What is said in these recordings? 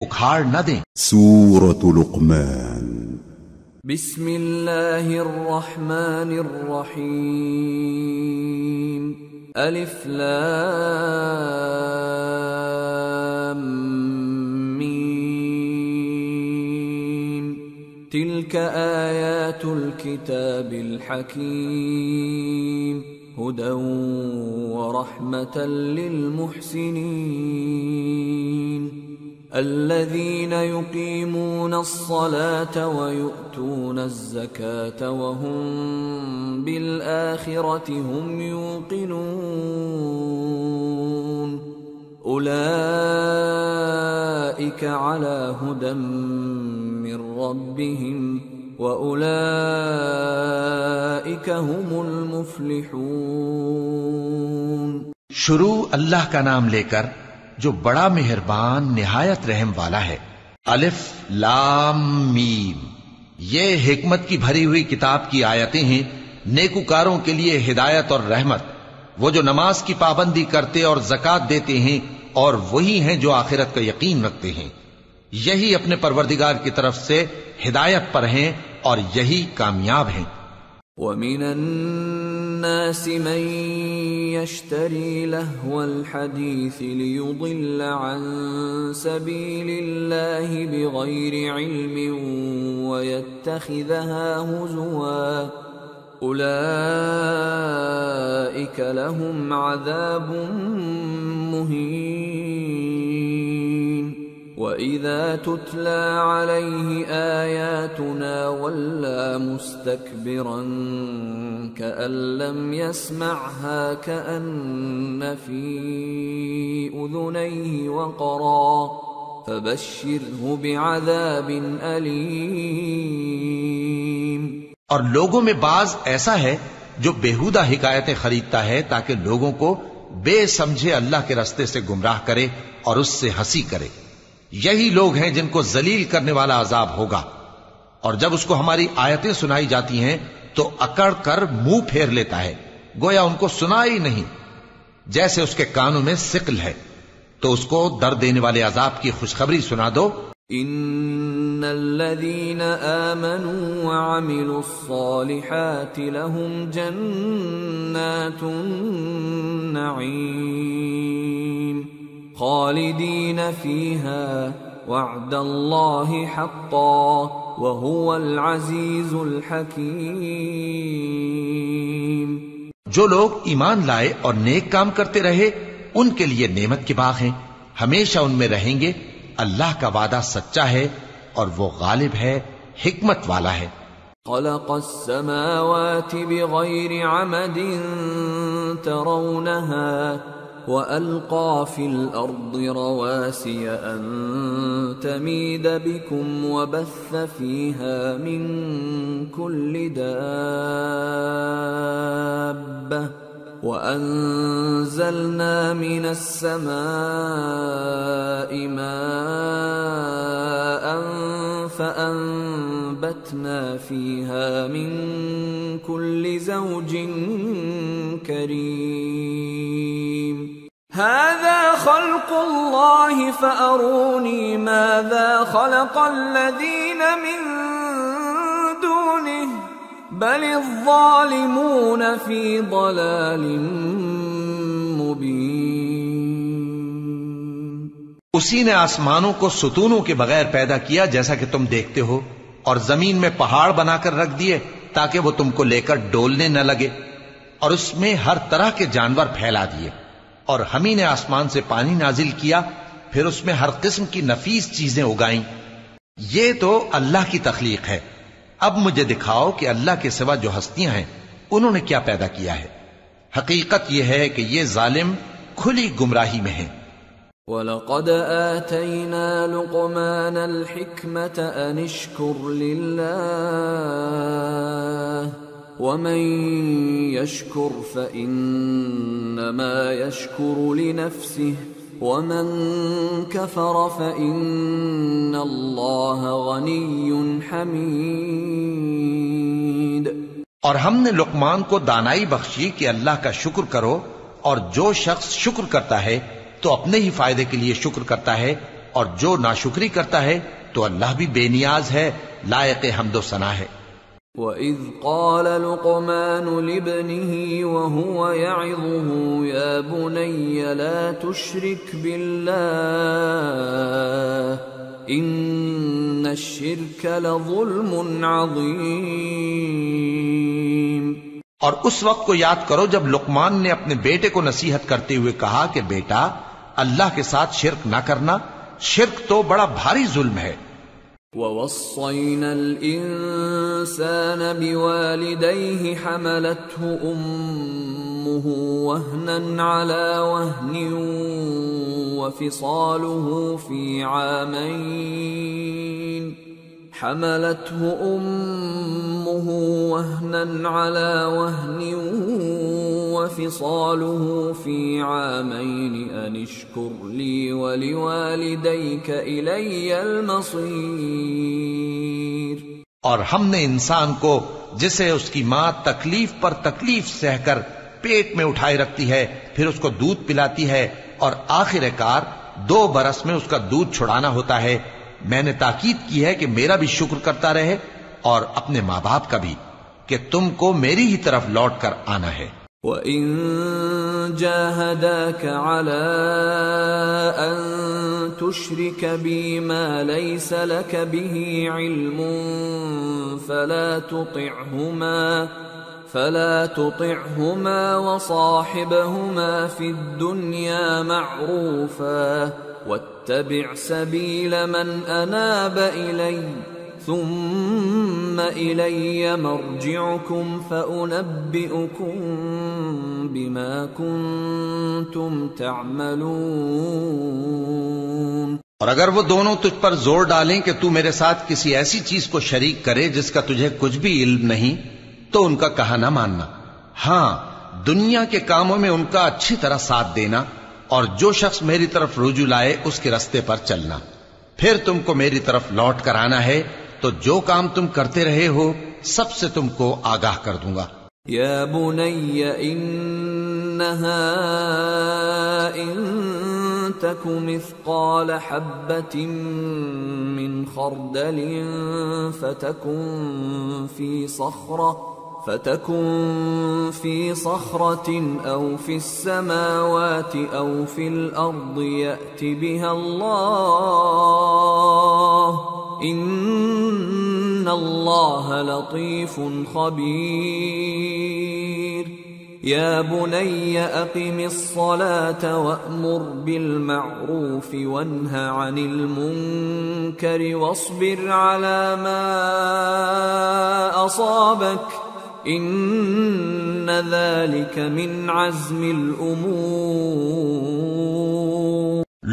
اکھاڑ نہ دیں۔ سورة لقمان بسم اللہ الرحمن الرحیم الف لام میم تلک آیات الكتاب الحکیم هدى ورحمة للمحسنين الذين يقيمون الصلاة ويؤتون الزكاة وهم بالآخرة هم يوقنون أولئك على هدى من ربهم وَأُولَئِكَ هُمُ الْمُفْلِحُونَ۔ شروع اللہ کا نام لے کر جو بڑا مہربان نہایت رحم والا ہے۔ الف لام میم، یہ حکمت کی بھری ہوئی کتاب کی آیتیں ہیں، نیکوکاروں کے لیے ہدایت اور رحمت، وہ جو نماز کی پابندی کرتے اور زکوٰۃ دیتے ہیں، اور وہی ہیں جو آخرت کا یقین رکھتے ہیں، یہی اپنے پروردگار کی طرف سے ہدایت پر ہیں اور یہی کامیاب ہیں۔ وَمِنَ النَّاسِ مَن يَشْتَرِي لَهْوَ الْحَدِيثِ لِيُضِلَّ عَن سَبِيلِ اللَّهِ بِغَيْرِ عِلْمٍ وَيَتَّخِذَهَا هُزُوًا أُولَئِكَ لَهُمْ عَذَابٌ مُهِينٌ وَإِذَا تُتْلَى عَلَيْهِ آيَاتُنَا وَلَّى مُسْتَكْبِرًا كَأَن لَّمْ يَسْمَعْهَا كَأَنَّ فِي أُذُنَيْهِ وَقْرًا فَبَشِّرْهُ بِعَذَابٍ أَلِيمٍ۔ اور لوگوں میں بعض ایسا ہے جو بیہودہ حکایتیں خریدتا ہے تاکہ لوگوں کو بے سمجھے اللہ کے راستے سے گمراہ کرے اور اس سے ہنسی کرے، یہی لوگ ہیں جن کو ذلیل کرنے والا عذاب ہوگا۔ اور جب اس کو ہماری آیتیں سنائی جاتی ہیں تو اکڑ کر منہ پھیر لیتا ہے، گویا ان کو سنا ہی نہیں، جیسے اس کے کانوں میں ثقل ہے۔ تو اس کو درد دینے والے عذاب کی خوشخبری سنا دو۔ ان الذين آمنوا وعملوا الصالحات لهم جنات النعيم خالدين فيها وعد الله حقا وهو العزيز الحكيم۔ جو لوگ ایمان لائے اور نیک کام کرتے رہے ان کے لیے نعمت کے باغ ہیں، ہمیشہ ان میں رہیں گے۔ اللہ کا وعدہ سچا ہے اور وہ غالب ہے، حکمت والا ہے۔ خلق السماوات بغير عمد ترونها وألقى في الأرض رواسي أن تميد بكم وبث فيها من كل دابة وأنزلنا من السماء ماء فأنبتنا فيها من كل زوج كريم هذا خلق الله فأروني ماذا خلق الذين من دونه بل الظالمون فی ضلال مبین۔ اسی نے آسمانوں کو ستونوں کے بغیر پیدا کیا جیسا کہ تم دیکھتے ہو، اور زمین میں پہاڑ بنا کر رکھ دیے تاکہ وہ تم کو لے کر ڈولنے نہ لگے، اور اس میں ہر طرح کے جانور پھیلا دیے، اور ہم ہی نے آسمان سے پانی نازل کیا، پھر اس میں ہر قسم کی نفیس چیزیں اگائیں۔ یہ تو اللہ کی تخلیق ہے، اب مجھے دکھاؤ کہ اللہ کے سوا جو ہستیاں ہیں انہوں نے کیا پیدا کیا ہے۔ حقیقت یہ ہے کہ یہ ظالم کھلی گمراہی میں ہیں۔ وَلَقَدْ آتَيْنَا لُقْمَانَ الْحِكْمَةَ أَنِ اشْكُرْ لِلَّهِ وَمَنْ يَشْكُرْ فَإِنَّمَا يَشْكُرُ لِنَفْسِهِ وَمَنْ كَفَرَ فَإِنَّ اللَّهَ غَنِيٌّ حَمِيدٌ۔ اور ہم نے لقمان کو دانائی بخشی کہ اللہ کا شکر کرو، اور جو شخص شکر کرتا ہے تو اپنے ہی فائدے کے لیے شکر کرتا ہے، اور جو ناشکری کرتا ہے تو اللہ بھی بے نیاز ہے، لائق حمد و ثنا ہے۔ وَإِذْ قَالَ لُقْمَانُ لِابْنِهِ وَهُوَ يَعِظُهُ يَا بُنَيَّ لَا تُشْرِكْ بِاللَّهِ إِنَّ الشِّرْكَ لَظُلْمٌ عَظِيمٌ۔ اور اس وقت کو یاد کرو جب لقمان نے اپنے بیٹے کو نصیحت کرتے ہوئے کہا کہ بیٹا اللہ کے ساتھ شرک نہ کرنا، شرک تو بڑا بھاری ظلم ہے۔ وَوَصَّيْنَا الْإِنسَانَ بِوَالِدَيْهِ حَمَلَتْهُ أُمُّهُ وَهْنًا عَلَى وَهْنٍ وَفِصَالُهُ فِي عَامَيْنِ أَنِ اشْكُرْ لِي وَلِوَالِدَيْكَ إِلَيَّ الْمَصِيرُ۔ اور ہم نے انسان کو جسے اس کی ماں تکلیف پر تکلیف سہ کر پیٹ میں اٹھائے رکھتی ہے، پھر اس کو دودھ پلاتی ہے، اور آخر کار 2 برس میں اس کا دودھ چھڑانا ہوتا ہے، میں نے تاکید کی ہے کہ میرا بھی شکر کرتا رہے اور اپنے ماں باپ کا بھی، کہ تم کو میری ہی طرف لوٹ کر آنا ہے۔ وَإِن جَاهَدَاكَ عَلَىٰ أَن تُشْرِكَ بِي مَا لَيْسَ لَكَ بِهِ عِلْمٌ فَلَا تُطِعْهُمَا وَصَاحِبْهُمَا فِي الدُّنْيَا مَعْرُوفًا وَاتَّبِعْ سَبِيلَ مَنْ أَنَابَ إِلَيَّ ثُمَّ إِلَيَّ مَرْجِعُكُمْ فَأُنَبِّئُكُمْ بِمَا كُنْتُمْ تَعْمَلُونَ۔ اور اگر وہ دونوں تجھ پر زور ڈالیں کہ تو میرے ساتھ کسی ایسی چیز کو شریک کرے جس کا تجھے کچھ بھی علم نہیں، تو ان کا کہا نہ ماننا، ہاں دنیا کے کاموں میں ان کا اچھی طرح ساتھ دینا، اور جو شخص میری طرف رجوع لائے اس کے رستے پر چلنا، پھر تم کو میری طرف لوٹ کر آنا ہے، تو جو کام تم کرتے رہے ہو سب سے تم کو آگاہ کر دوں گا۔ یا بنی انہا ان تک مثقال حبۃ من خردل فتكن في صخرة أو في السماوات أو في الأرض يأت بها الله إن الله لطيف خبير۔ يا بني أقم الصلاة وأمر بالمعروف وانه عن المنكر واصبر على ما أصابك إن ذلك من عزم الأمور۔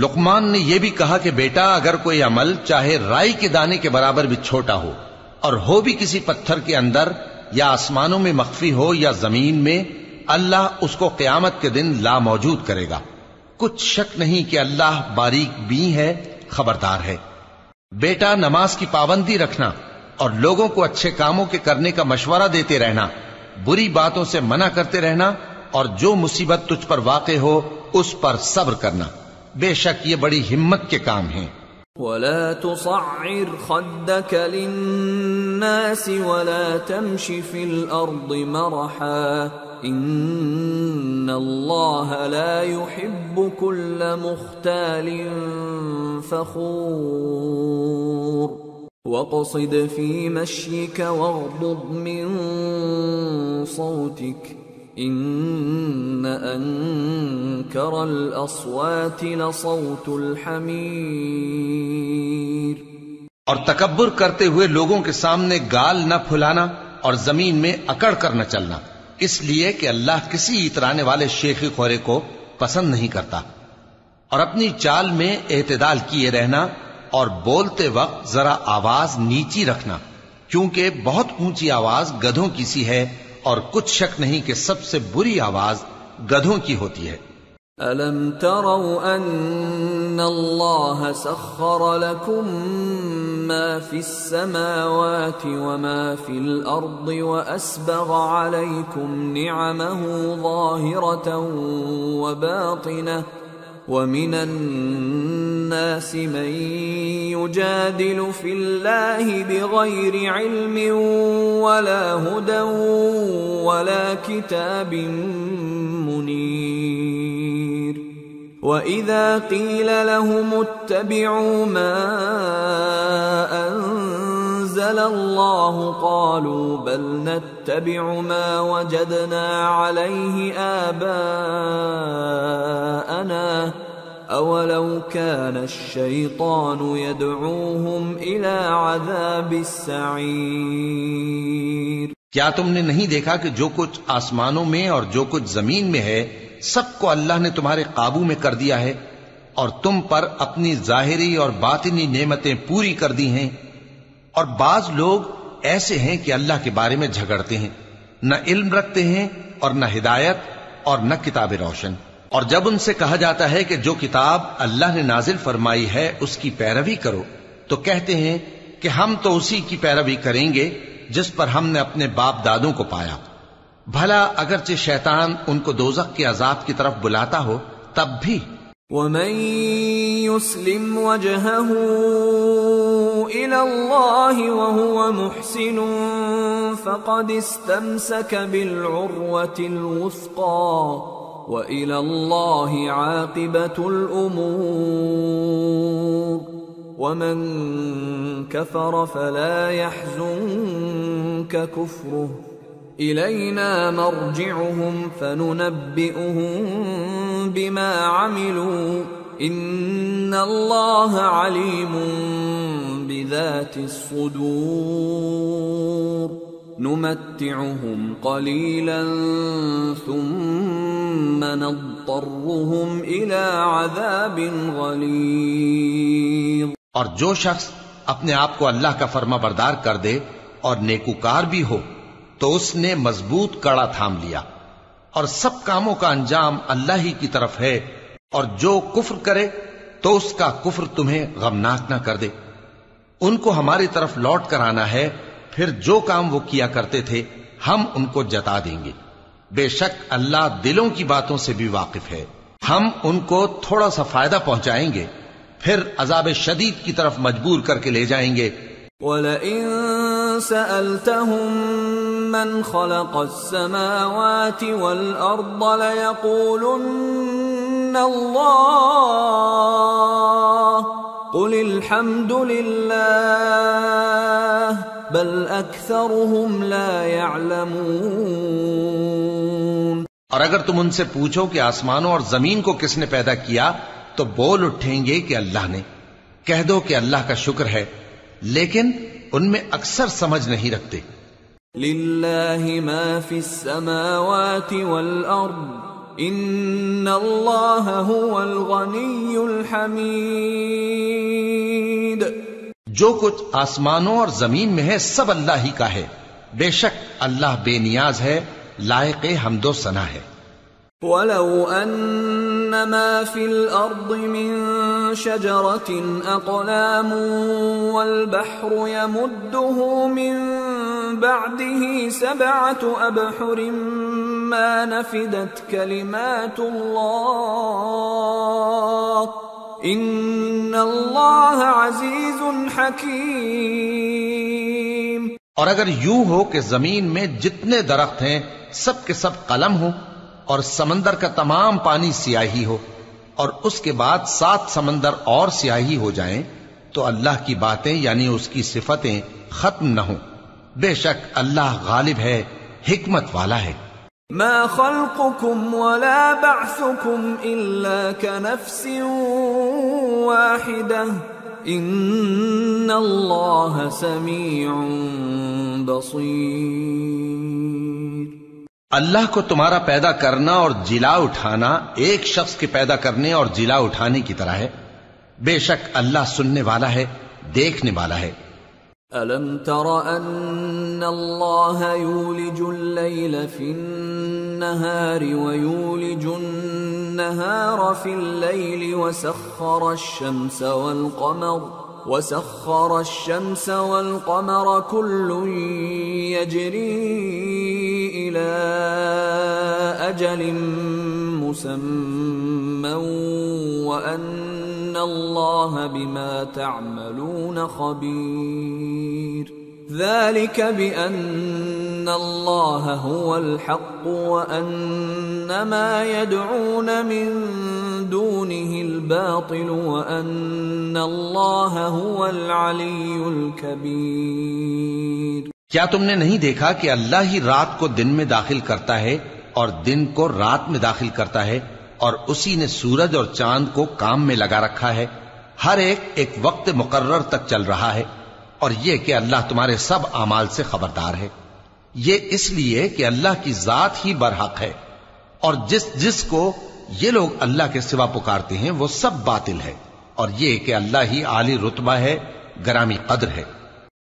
لقمان نے یہ بھی کہا کہ بیٹا اگر کوئی عمل چاہے رائی کے دانے کے برابر بھی چھوٹا ہو، اور ہو بھی کسی پتھر کے اندر یا آسمانوں میں مخفی ہو یا زمین میں، اللہ اس کو قیامت کے دن لا موجود کرے گا۔ کچھ شک نہیں کہ اللہ باریک بین ہے، خبردار ہے۔ بیٹا نماز کی پابندی رکھنا اور لوگوں کو اچھے کاموں کے کرنے کا مشورہ دیتے رہنا، بری باتوں سے منع کرتے رہنا، اور جو مصیبت تجھ پر واقع ہو اس پر صبر کرنا، بے شک یہ بڑی ہمت کے کام ہیں۔ وَلَا تُصَعِّرْ خَدَّكَ لِلنَّاسِ وَلَا تَمْشِ فِي الْأَرْضِ مَرَحًا إِنَّ اللَّهَ لَا يُحِبُّ كُلَّ مُخْتَالٍ فَخُورٍ وَاقْصِدْ فِي مَشْيِكَ وَاغْضُضْ مِنْ صَوْتِكَ إِنَّ أَنكَرَ الْأَصْوَاتِ لَصَوْتُ الْحَمِيرِ۔ اور تکبر کرتے ہوئے لوگوں کے سامنے گال نہ پھلانا اور زمین میں اکڑ کر نہ چلنا، اس لیے کہ اللہ کسی اترانے والے شیخی خورے کو پسند نہیں کرتا۔ اور اپنی چال میں اعتدال کیے رہنا، اور بولتے وقت ذرا آواز نیچی رکھنا، کیونکہ بہت اونچی آواز گدھوں کی سی ہے، اور کچھ شک نہیں کہ سب سے بری آواز گدھوں کی ہوتی ہے۔ أَلَمْ تَرَوْا أَنَّ اللَّهَ سَخَّرَ لَكُم مَّا فِي السَّمَاوَاتِ وَمَا فِي الْأَرْضِ وَأَسْبَغَ عَلَيْكُمْ نِعَمَهُ ظَاهِرَةً وَمِنَ النَّاسِ مَن يُجَادِلُ فِي اللَّهِ بِغَيْرِ عِلْمٍ وَلَا هُدًى وَلَا كِتَابٍ مُنِيرٍ وَإِذَا قِيلَ لَهُمُ اتَّبِعُوا مَا أَنزَلَ اللَّهُ قَالُوا بَلْ نَتَّبِعُ مَا وَجَدْنَا عَلَيْهِ آبَاءَنَا أَوَلَوْ كَانَ الشَّيْطَانُ يَدْعُوهُمْ إِلَى عَذَابِ السَّعِيرِ۔ کیا تم نے نہیں دیکھا کہ جو کچھ آسمانوں میں اور جو کچھ زمین میں ہے سب کو اللہ نے تمہارے قابو میں کر دیا ہے، اور تم پر اپنی ظاہری اور باطنی نعمتیں پوری کر دی ہیں، اور بعض لوگ ایسے ہیں کہ اللہ کے بارے میں جھگڑتے ہیں، نہ علم رکھتے ہیں اور نہ ہدایت اور نہ کتاب روشن۔ اور جب ان سے کہا جاتا ہے کہ جو کتاب اللہ نے نازل فرمائی ہے اس کی پیروی کرو، تو کہتے ہیں کہ ہم تو اسی کی پیروی کریں گے جس پر ہم نے اپنے باپ دادوں کو پایا۔ بھلا اگرچہ شیطان ان کو دوزخ کے عذاب کی طرف بلاتا ہو تب بھی۔ وَمَن يُسْلِمْ وَجْهَهُ إِلَى اللَّهِ وَهُوَ مُحْسِنٌ فَقَدِ اسْتَمْسَكَ بِالْعُرْوَةِ الْوُثْقَى وَإِلَى اللَّهِ عَاقِبَةُ الْأُمُورِ وَمَن كَفَرَ فَلَا يَحْزُنكَ كُفْرُهُ إِلَيْنَا مَرْجِعُهُمْ فَنُنَبِّئُهُم بِمَا عَمِلُوا إِنَّ اللَّهَ عَلِيمٌ بِذَاتِ الصُّدُورِ نُمَتِّعُهُمْ قَلِيلًا ثُمَّ نَضْطَرُّهُمْ إِلَى عَذَابٍ غَلِيظٍ۔ اور جو شخص اپنے آپ کو اللہ کا فرما بردار کر دے اور نیکوکار بھی ہو تو اس نے مضبوط کڑا تھام لیا، اور سب کاموں کا انجام اللہ ہی کی طرف ہے، اور جو کفر کرے تو اس کا کفر تمہیں غمناک نہ کر دے۔ ان کو ہماری طرف لوٹ کر آنا ہے، پھر جو کام وہ کیا کرتے تھے ہم ان کو جتا دیں گے۔ بے شک اللہ دلوں کی باتوں سے بھی واقف ہے۔ ہم ان کو تھوڑا سا فائدہ پہنچائیں گے، پھر عذاب شدید کی طرف مجبور کر کے لے جائیں گے۔ وَلَئِن سَأَلْتَهُم مَّنْ خَلَقَ السَّمَاوَاتِ وَالْأَرْضَ لَيَقُولُنَّ اللَّهُ قُلِ الْحَمْدُ لِلَّهِ بَلْ أَكْثَرُهُمْ لَا يَعْلَمُونَ۔ اور اگر تم ان سے پوچھو کہ آسمانوں اور زمین کو کس نے پیدا کیا تو بول اٹھیں گے کہ اللہ نے۔ کہہ دو کہ اللہ کا شکر ہے، لیکن ان میں اکثر سمجھ نہیں رکھتے۔ لِلَّهِ مَا فِي السَّمَاوَاتِ وَالْأَرْضِ إِنَّ اللَّهَ هُوَ الْغَنِيُّ الْحَمِيدُ۔ جو کچھ آسمانوں اور زمین میں ہے سب اللہ ہی کا ہے، بے شک اللہ بے نیاز ہے، لائق حمد و ثنا ہے۔ وَلَوْ أَنَّ مَا فِي الْأَرْضِ مِن شَجَرَةٍ أَقْلَامٌ وَالْبَحْرُ يَمُدُّهُ مِن بَعْدِهِ 7 أَبْحُرٍ مَا نَفِدَتْ كَلِمَاتُ اللَّهِ إِنَّ اللَّهَ عَزِيزٌ حَكِيمٌ۔ اور اگر یوں ہو کہ زمین میں جتنے درخت ہیں سب کے سب قلم ہو، اور سمندر کا تمام پانی سیاہی ہو، اور اس کے بعد 7 سمندر اور سیاہی ہو جائیں، تو اللہ کی باتیں یعنی اس کی صفتیں ختم نہ ہوں۔ بے شک اللہ غالب ہے، حکمت والا ہے۔ ما خلقكم ولا بعثكم إلا كنفس واحدة إن الله سميع بصير۔ اللہ کو تمہارا پیدا کرنا اور جلا اٹھانا ایک شخص کے پیدا کرنے اور جلا اٹھانے کی طرح ہے۔ بے شک اللہ سننے والا ہے، دیکھنے والا ہے۔ أَلَمْ تَرَ أَنَّ اللَّهَ يُولِجُ اللَّيْلَ فِي النَّهَارِ وَيُولِجُ النَّهَارَ فِي اللَّيْلِ وَسَخَّرَ الشَّمْسَ وَالْقَمَرَ كُلٌّ يَجْرِي إِلَى أَجَلٍ مُّسَمًّى وأن الله بما تعملون خبير ذلك بأن الله هو الحق وأن ما يدعون من دونه الباطل وأن الله هو العلي الكبير کیا تم نے نہیں دیکھا کہ اللہ ہی رات کو دن میں داخل کرتا ہے اور دن کو رات میں داخل کرتا ہے، اور اسی نے سورج اور چاند کو کام میں لگا رکھا ہے، ہر ایک وقت مقرر تک چل رہا ہے، اور یہ کہ اللہ تمہارے سب اعمال سے خبردار ہے۔ یہ اس لیے کہ اللہ کی ذات ہی برحق ہے، اور جس کو یہ لوگ اللہ کے سوا پکارتے ہیں وہ سب باطل ہے، اور یہ کہ اللہ ہی عالی رتبہ ہے، گرامی قدر ہے۔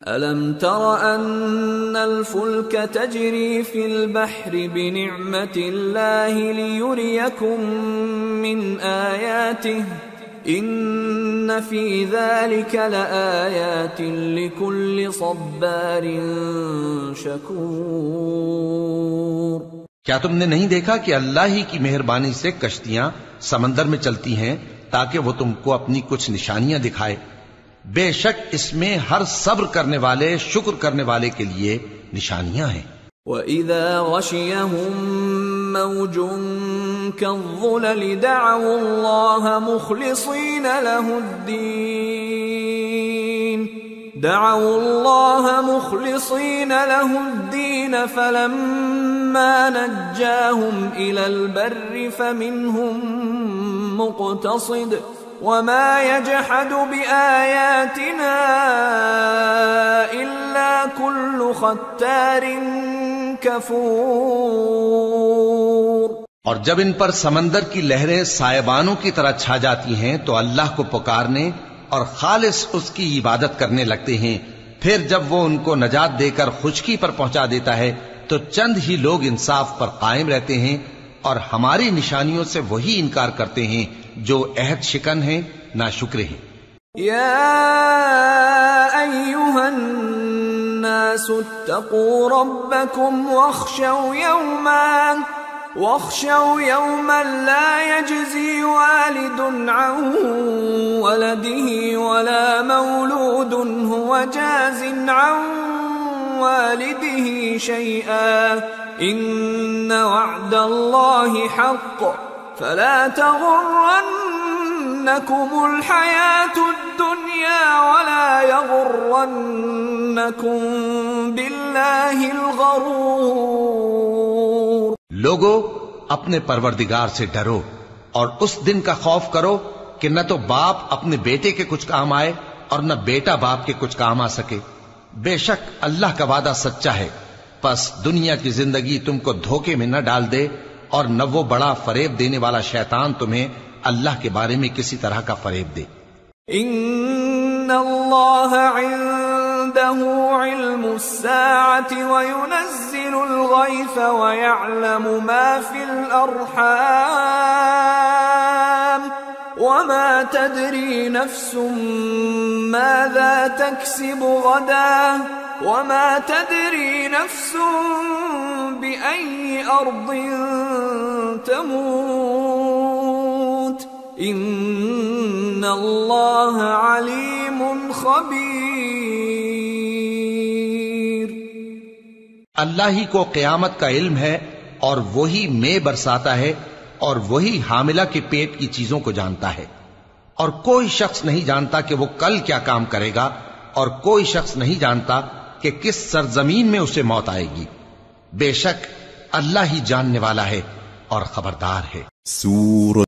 أَلَمْ تَرَ أَنَّ الْفُلْكَ تَجْرِي فِي الْبَحْرِ بِنِعْمَةِ اللَّهِ لِيُرِيَكُم مِّنْ آيَاتِهِ إِنَّ فِي ذَلِكَ لَآيَاتٍ لِكُلِّ صَبَّارٍ شَكُورٍ۔ کیا تم نے نہیں دیکھا کہ اللہ ہی کی مہربانی سے کشتیاں سمندر میں چلتی ہیں تاکہ وہ تم کو اپنی کچھ نشانیاں دکھائے؟ بے شک اس میں ہر صبر کرنے والے، شکر کرنے والے کے لیے نشانیاں ہیں۔ وَإِذَا غَشِيَهُم مَّوْجٌ كَالظُّلَلِ دَعَوُا اللَّهَ مُخْلِصِينَ لَهُ الدِّينَ فَلَمَّا نَجَّاهُمْ إِلَى الْبَرِّ فَمِنْهُم مُّقْتَصِدٌ وَمَا يَجْحَدُ بِآيَاتِنَا إِلَّا كُلُّ خَتَّارٍ كَفُورٍ۔ اور جب ان پر سمندر کی لہریں سائبانوں کی طرح چھا جاتی ہیں تو اللہ کو پکارنے اور خالص اس کی عبادت کرنے لگتے ہیں، پھر جب وہ ان کو نجات دے کر خشکی پر پہنچا دیتا ہے تو چند ہی لوگ انصاف پر قائم رہتے ہیں، اور ہماری نشانیوں سے وہی انکار کرتے ہیں جو عہد شکن ہیں، ناشکر ہیں۔ یا ایھا الناس اتقوا ربکم واخشوا یوما لا یجزی والد عن ولده ولا مولود هو جاز عن والده شيئا ان وعد الله حق فلا تغرنكم الحياة الدنيا ولا يغرنكم بالله الغرور۔ لوگو اپنے پروردگار سے ڈرو اور اس دن کا خوف کرو کہ نہ تو باپ اپنے بیٹے کے کچھ کام آئے اور نہ بیٹا باپ کے کچھ کام آ سکے، بے شک اللہ کا وعدہ سچا ہے، پس دنیا کی زندگی تم کو دھوکے میں نہ ڈال دے، اور نہ وہ بڑا فریب دینے والا شیطان تمہیں اللہ کے بارے میں کسی طرح کا فریب دے۔ ان اللہ عنده علم الساعة وينزل الغيث ويعلم ما في الأرحام وما تدري نفس ماذا تكسب غدا وما تدري نفس بأي أرض تموت ان اللہ علیم خبیر۔ اللہ ہی کو قیامت کا علم ہے، اور وہی مے برساتا ہے، اور وہی حاملہ کے پیٹ کی چیزوں کو جانتا ہے، اور کوئی شخص نہیں جانتا کہ وہ کل کیا کام کرے گا، اور کوئی شخص نہیں جانتا کہ کس سرزمین میں اسے موت آئے گی۔ بے شک اللہ ہی جاننے والا ہے اور خبردار ہے۔ سورة